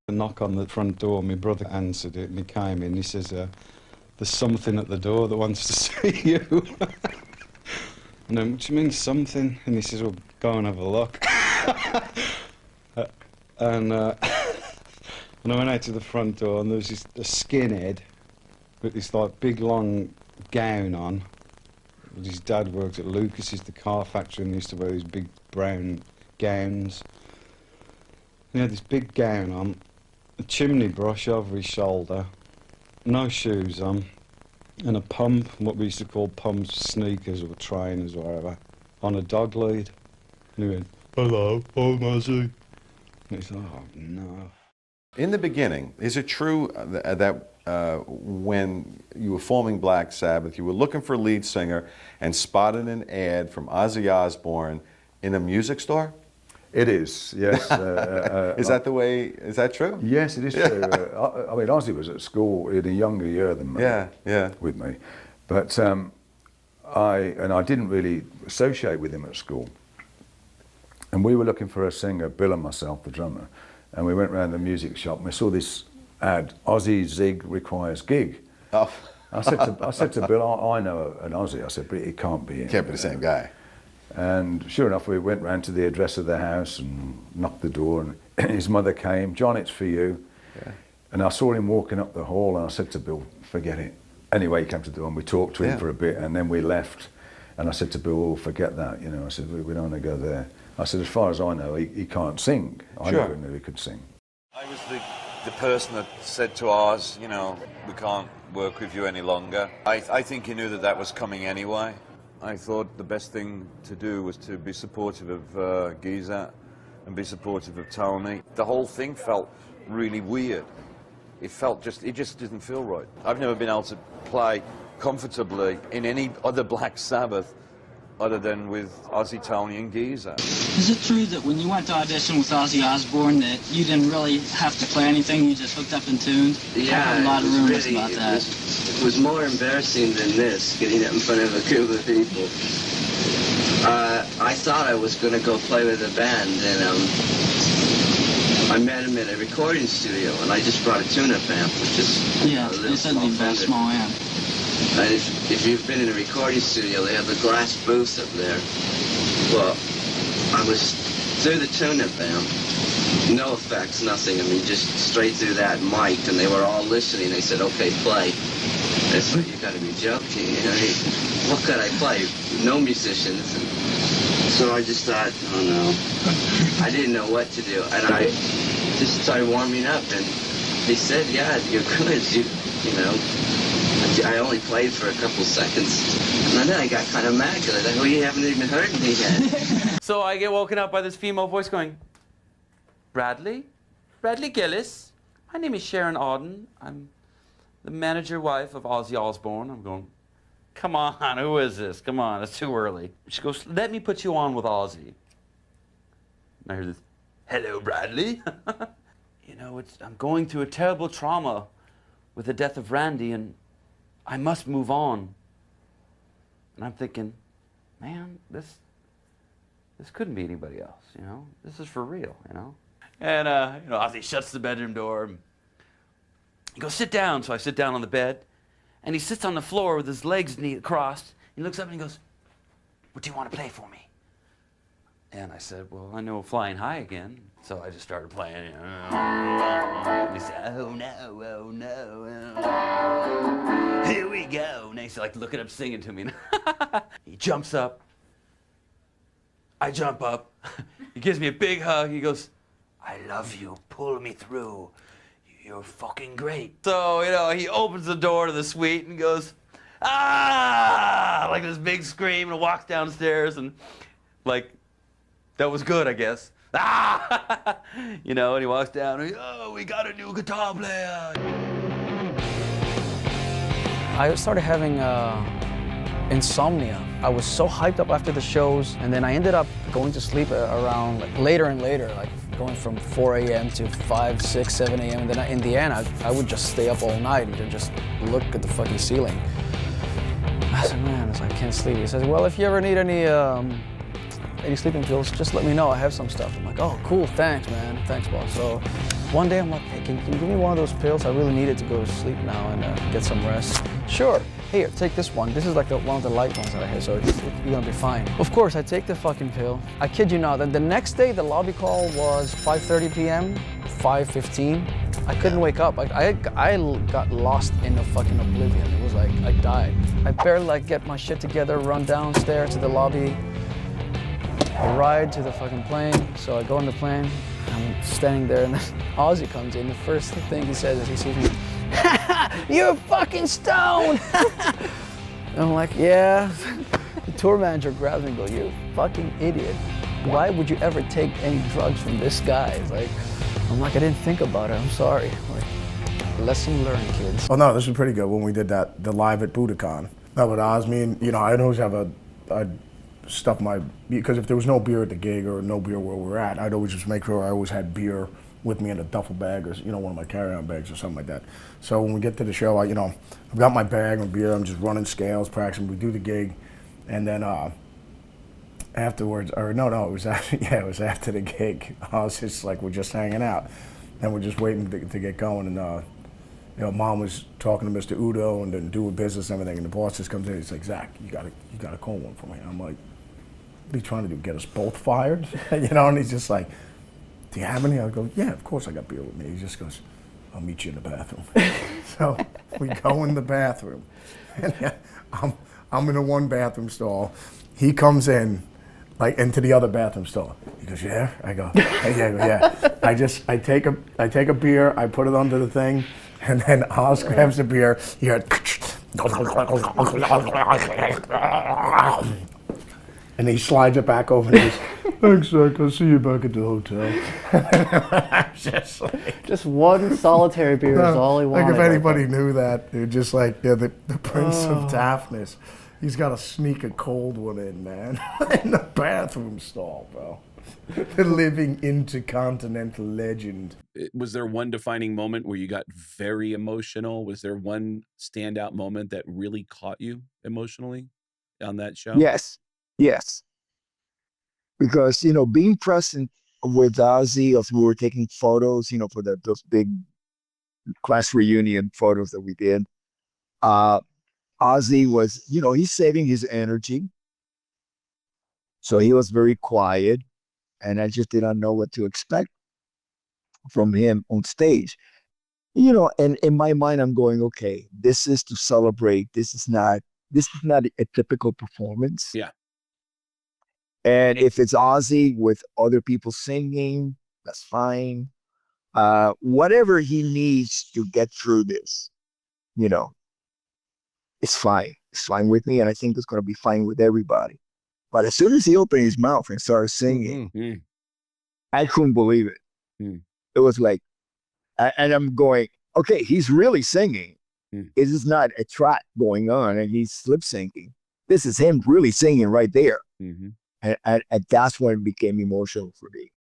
A knock on the front door, my brother answered it and he came in, he says, there's something at the door that wants to see you. And then, what do you mean something? And he says, well, go and have a look. And I went out to the front door and there was a skinhead with this like big long gown on. His dad worked at Lucas's, the car factory, and he used to wear these big brown gowns. He had this big gown on, a chimney brush over his shoulder, no shoes on, and a pump, what we used to call pumps, sneakers or trainers or whatever, on a dog lead. And he went, hello, I'm Ozzy. And he said, oh no. In the beginning, is it true that when you were forming Black Sabbath, you were looking for a lead singer and spotted an ad from Ozzy Osbourne in a music store? It is, yes. Is that the way, is that true? Yes, it is true. I mean, Ozzy was at school in a younger year than me. Yeah. With me. But I didn't really associate with him at school. And we were looking for a singer, Bill and myself, the drummer, and we went around the music shop and we saw this ad, Ozzy Zig requires gig. Oh. I said to Bill, I know an Ozzy. I said, but it can't be him. Can't be the same guy. And sure enough, we went round to the address of the house and knocked the door, and his mother came, John, it's for you. Yeah. And I saw him walking up the hall, and I said to Bill, forget it. Anyway, he came to the door, and we talked to him for a bit, and then we left. And I said to Bill, oh, forget that, you know. I said, we don't want to go there. I said, as far as I know, he can't sing. I never knew he could sing. I was the person that said to Oz, you know, we can't work with you any longer. I think he knew that was coming anyway. I thought the best thing to do was to be supportive of Geezer and be supportive of Tony. The whole thing felt really weird. It just didn't feel right. I've never been able to play comfortably in any other Black Sabbath other than with Ozzy, Tony and Geezer. Is it true that when you went to audition with Ozzy Osbourne that you didn't really have to play anything, you just hooked up and tuned? Yeah, I heard a lot of rumors about that. It was more embarrassing than this, getting up in front of a group of people. I thought I was going to go play with a band, and I met him at a recording studio, and I just brought a tune-up amp, which is they said they brought a small amp. And if you've been in a recording studio, they have a glass booth up there. Well, I was through the tune-up amp, no effects, nothing. I mean, just straight through that mic, and they were all listening. They said, okay, play. I said, you gotta be joking. You know, what could I play? No musicians. And so I just thought, oh no. I didn't know what to do. And I just started warming up, and he said, yeah, you're good. You know. I only played for a couple seconds, and then I got kind of mad because I thought, well, you haven't even heard me yet. So I get woken up by this female voice going, Bradley Gillis, my name is Sharon Auden. I'm the manager wife of Ozzy Osbourne. I'm going, come on, who is this? Come on, it's too early. She goes, let me put you on with Ozzy. And I hear this, hello, Bradley. You know, I'm going through a terrible trauma with the death of Randy, and I must move on. And I'm thinking, man, this couldn't be anybody else, you know? This is for real, you know? And, you know, Ozzy shuts the bedroom door. He goes, sit down. So I sit down on the bed, and he sits on the floor with his legs crossed. He looks up and he goes, what do you want to play for me? And I said, well, I know Flying High Again. So I just started playing. You know, and he said, oh no, oh no, oh. Here we go. And he's like looking up, singing to me. He jumps up. I jump up. He gives me a big hug. He goes, I love you. Pull me through. You're fucking great. So, you know, he opens the door to the suite and goes, ah! Like this big scream, and walks downstairs, and like, that was good, I guess. Ah! You know, and he walks down and oh, we got a new guitar player. I started having insomnia. I was so hyped up after the shows, and then I ended up going to sleep around like, later and later, like going from 4 a.m. to 5, 6, 7 a.m. And then in the end, I would just stay up all night and just look at the fucking ceiling. I said, man, I can't sleep. He says, well, if you ever need any any sleeping pills, just let me know. I have some stuff. I'm like, oh, cool, thanks, man. Thanks, boss. So one day I'm like, hey, can you give me one of those pills? I really need it to go to sleep now and get some rest. Sure. Here, take this one. This is like one of the light ones that I have, so you're gonna be fine. Of course, I take the fucking pill. I kid you not, the next day, the lobby call was 5:30 p.m., 5:15. I couldn't wake up. I got lost in the fucking oblivion. It was like, I died. I barely like get my shit together, run downstairs to the lobby, ride to the fucking plane. So I go on the plane, I'm standing there, and then Ozzy comes in. The first thing he says is he sees me, you're fucking stoned! And I'm like, yeah. The tour manager grabs me and goes, you fucking idiot. Why would you ever take any drugs from this guy? It's like, I'm like, I didn't think about it, I'm sorry. Like, lesson learned, kids. Oh no, this was pretty good when we did the live at Budokan. That with Oz, me and, I'd always have I'd stuff because if there was no beer at the gig or no beer where we were at, I'd always just make sure I always had beer with me in a duffel bag or, one of my carry-on bags or something like that. So when we get to the show, I've got my bag of beer, I'm just running scales, practicing, we do the gig, and then afterwards, or no, it was after, it was after the gig. I was just like, we're just hanging out, and we're just waiting to get going, and Mom was talking to Mr. Udo and then doing business and everything, and the boss just comes in, he's like, Zach, you gotta call one for me. I'm like, what are you trying to do, get us both fired? And he's just like, do you have any? I go, yeah, of course I got beer with me. He just goes, I'll meet you in the bathroom. So we go in the bathroom, and I'm in the one bathroom stall. He comes in, like into the other bathroom stall. He goes, yeah? I go, yeah. I take a beer, I put it under the thing, and then Oz grabs the beer. You hear and he slides it back over and he's, thanks, Zach, I'll see you back at the hotel. Just one solitary beer is all he wanted. Like if anybody knew that, they're just like, the Prince of Daphnis. He's got to sneak a cold one in, man. In the bathroom stall, bro. The living intercontinental legend. Was there one defining moment where you got very emotional? Was there one standout moment that really caught you emotionally on that show? Yes. Because, being present with Ozzy, as we were taking photos, for those big class reunion photos that we did, Ozzy was, he's saving his energy. So he was very quiet, and I just did not know what to expect from him on stage. And in my mind, I'm going, okay, this is to celebrate. This is not a typical performance. Yeah. And if it's Ozzy with other people singing, that's fine. Whatever he needs to get through this, it's fine. It's fine with me, and I think it's going to be fine with everybody. But as soon as he opened his mouth and started singing, I couldn't believe it. It was like, and I'm going, okay, he's really singing. It is not a track going on, and he's lip syncing. This is him really singing right there. And that's when it became emotional for me.